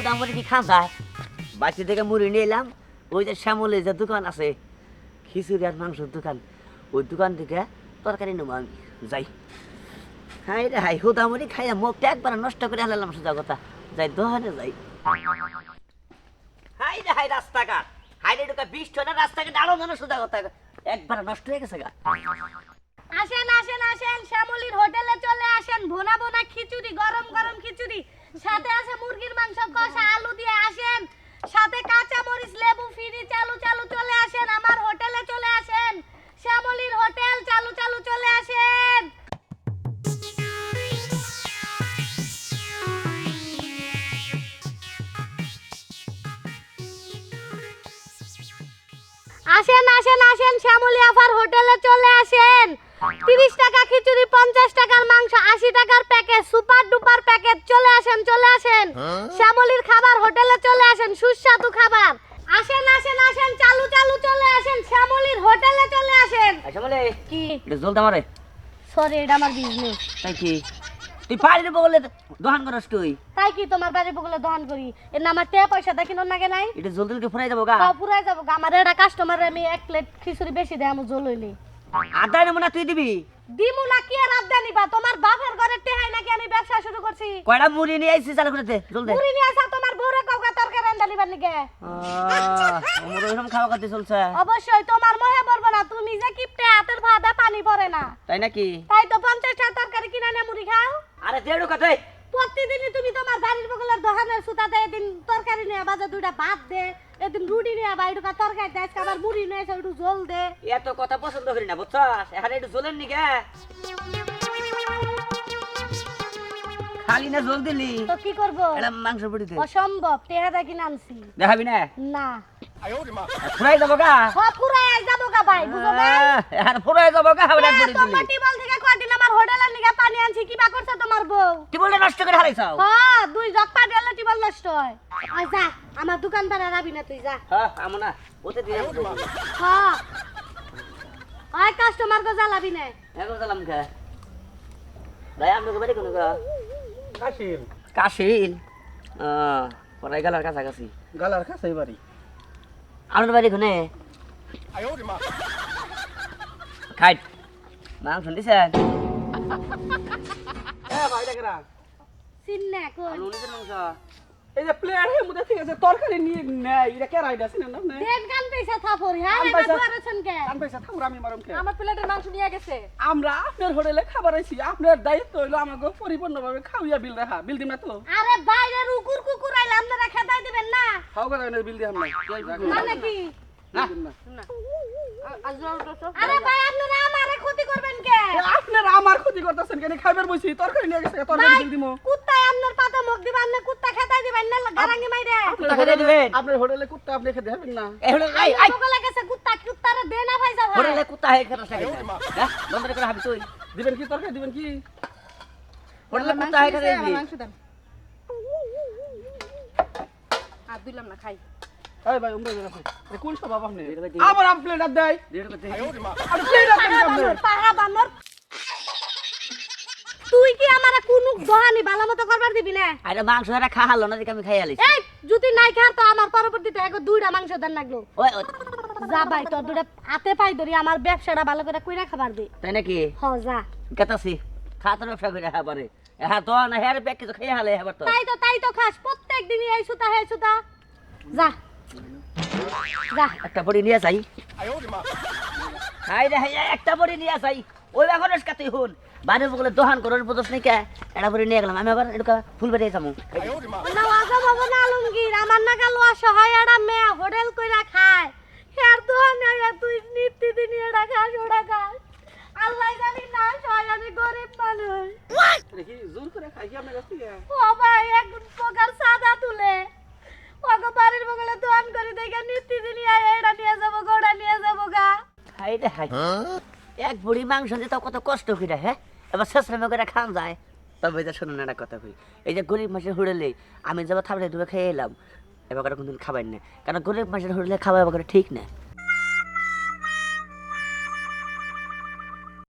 হুদা মুড়ি কি খান যায় বাড়ি থেকে মুড়ি নিয়ে এলাম ওই যে শ্যামলে যে দোকান আছে খিচুড়ি আর মাংসের দোকান ওই দোকান থেকে তরকারি নেবো আমি যাই হাই রে হাই হুদা মুড়ি খাইয়া মুখটা একবার নষ্ট করে হালালাম সোজা কথা যাই দোকানে যাই হাই রে হাই রাস্তাঘাট হাই রে ঢোকা বৃষ্টি হলে রাস্তাঘাট আরো মনে সোজা কথা একবার নষ্ট হয়ে গেছে গা আসেন আসেন আসেন শ্যামলীর হোটেলে চলে আসেন ভোনা ভোনা খিচুড়ি গরম গরম খিচুড়ি সাথে আছে মুরগির মাংস কষা আলু দিয়ে আসেন সাথে কাঁচা মরিচ লেবু ফ্রি চালু চালু চলে আসেন আমার হোটেলে চলে আসেন শ্যামলীর হোটেল চালু চালু চলে আসেন আসেন আসেন আসেন শ্যামলী আফার হোটেলে চলে আসেন 30 টাকা খিচুড়ি 50 টাকার মাংস 80 টাকার প্যাকেজ সুপার ডুপার প্যাকেজ চলে আসেন শ্যামলীর খাবার হোটেলে চলে আসেন সুস্বাদু খাবার আসেন আসেন আসেন চালু চালু চলে আসেন শ্যামলীর হোটেলে চলে আসেন শ্যামলে কি এটা জলটা মারে সরি এটা আমার বিজনেস তাই কি তুই পাড়ির বগলে দোকান করস তুই তাই কি তোমার বাড়ি বগলে দহন করি এর নাম তে পয়সা দেখিন নাগে নাই এটা জলদিকে ফুরাই যাবো গা পুরাই যাব আমার এটা কাস্টমার আমি 1 প্লেট খিচুড়ি বেশি দেয় আমি জল হইলি আদা নেবো না তুই দিবি দিমু না কি আর আড্ডা নিবা তোমার বাপের ঘরে টেহাই নাকি আমি ব্যবসা শুরু করছি কয়টা মুড়ি নিয়ে আইছিস চালু করে দে জলদি মুড়ি নিয়ে আসা তোমার বউরে কাউকে তরকারি রান্না নিবার নিকে আমার ওইরকম খাওয়া করতে চলছে অবশ্যই তোমার মহে পড়বে না তুমি যে কিপটে হাতের ভাদা পানি পড়ে না তাই নাকি তাই তো 50 টাকা তরকারি কিনে না মুড়ি খাও আরে দেড় কথা প্রতিদিনই তুমি তোমার বাড়ির বগলের দোকানের সুতাতে এদিন তরকারি নিয়ে বাজে দুইটা ভাত দে এদিন রুটি নিয়ে বাইরে তরকারি দেয় আবার মুড়ি নিয়ে এসে একটু জল দে এত কথা পছন্দ করি না বুঝছস এখানে একটু জলের নি গে খালি না জল দিলি তো কি করব এটা মাংস পড়ি দে অসম্ভব টেহাদা কিনে আনছি দেখাবি না না ফুরাই যাবো গা সব পুরাই যাবো গা ভাই বুঝো না এখন ফুরাই যাবো গা হাওড়া পড়ি দিলি তোমার টিবল থেকে কয়দিন আমার হোটেলের নিকে পানি আনছি কি বা করছে তোমার বউ টিবলটা নষ্ট করে হারাইছাও হ্যাঁ 2 জগ পানি আনলে টিবল নষ্ট হয় আয় যা আমার দোকানদার আর আবি না তুই যা হ্যাঁ আমনা ওতে দিয়ে হ্যাঁ আয় কাস্টমার গো জ্বালাবি না এখন সালাম খা ভাই আমরা বাড়ি কোন গা কাশিম কাশিল পরাই গালার কাছাকাছি গালার কাছেই বাড়ি আপনার বাড়ি কোনে খাই মাংস দিছেন ভাই দেখরা চিন্না কই আলু নিছেন মাংস এই যে প্লেয়ার এর মধ্যে ঠিক আছে তরকারি নিয়ে নেয় এটা কে রাইডা চিনেন না দেন গান পয়সা থাপরি হ্যাঁ গান এটা পয়সা। দুয়ারেছেন কে কান পয়সা থামরা আমি মারুম কে আমার প্লেটের মাংস নিয়ে গেছে আমরা আপনার হোটেলে খাবার আইছি আপনার দায়িত্ব হইলো আমাকে পরিপূর্ণভাবে খাওয়া বিল রাখা বিল দিম না তো আরে বাইরে রুকুর কুকুর আইলে আপনারা খেদাই দিবেন না খাও কথা বিল দিম না মানে কি না আরে ভাই আপনারা আমারে ক্ষতি করবেন কে আপনার আমার ক্ষতি করতেছেন কেন খাইবার বইছি তরকারি নিয়ে গেছে তরকারি বিল দিমু কুত্তায় আপনার পাতা মুখ দিবেন না কুত্তা খেদাই দিবেন না গারাঙ্গি মাইরে কুত্তা খেতে দিবেন? আপনার হোটেলে কুত্তা আপনি খেতে দিবেন না এই হলো এই এই বগলে গেছে কুত্তা কুত্তারে দে না ভাই যাবে হরে কুত্তা হে খেতে লাগে হ্যাঁ বন্ধ করে হাবি তুই দিবেন কি তরকারি দিবেন কি হরে কুত্তা হে খেতে দিবি আর দিলাম না খাই এই ভাই উমরে রাখো কোন সব আপনি আবার আপ প্লেট আর দেয় দেড় করতে আর প্লেট আর দেন আপনি পাহা বানর তুই কি আমারে কোন দহানি ভালো মতো করবার দিবি না আরে মাংস এরা খাহালো না দেখে আমি খাই আলিছি এই যদি নাই খা তো আমার পরবর্তীতে এক দুইটা মাংস দেন লাগলো ওই যা ভাই তোর দুইটা হাতে পাই ধরি আমার ব্যবসাটা ভালো করে কইরা খাবার দে তাই নাকি হ যা কেতাছি খাতার ব্যবসা করে হাবারে হ্যাঁ তো না হ্যাঁ ব্যাগ কিছু খেয়ে হালে হাবার তো তাই তো খাস প্রত্যেক দিনই এই সুতা হে সুতা যা যা একটা বড়ি নিয়ে যাই হাই রে হাই একটা বড়ি নিয়ে যাই ওই এখনস কাতে হুন বাইরে বলে দোকান করার প্রদোষ নেই কে এটা বড়ি নিয়ে গেলাম আমি আবার এটা ফুলবাড়ি যাবো না ওয়াজা বাবা না আলমগীর আমার না গেল অসহায় একটা মেয়ে হোটেল কইরা খায় হের দোহান আইয়া তুই নিত্যদিন এটা খাস ওটা খাস আল্লাহ জানি না সহায় আমি গরিব মানুষ দেখি জোর করে খাই কি আপনার কাছ থেকে ও ভাই এক প্রকার সাদা তুলে ওকে বাড়ির বগলে দোয়ান করে দেখে নিত্যদিন আইয়া এটা নিয়ে যাবো গোড়া নিয়ে যাবো গা হাই রে হাই এক বুড়ি মাংস দিতে কত কষ্ট করে হ্যাঁ এবার শেষরামে করে খান যায় তবে এটা শুনুন একটা কথা কই এই যে গরিব মাসের হুড়েলে আমি যাবো থাপড়ে দুবে খেয়ে এলাম এবার কোনদিন খাবার না কারণ গরিব মাসের হুড়েলে খাওয়া এবার ঠিক না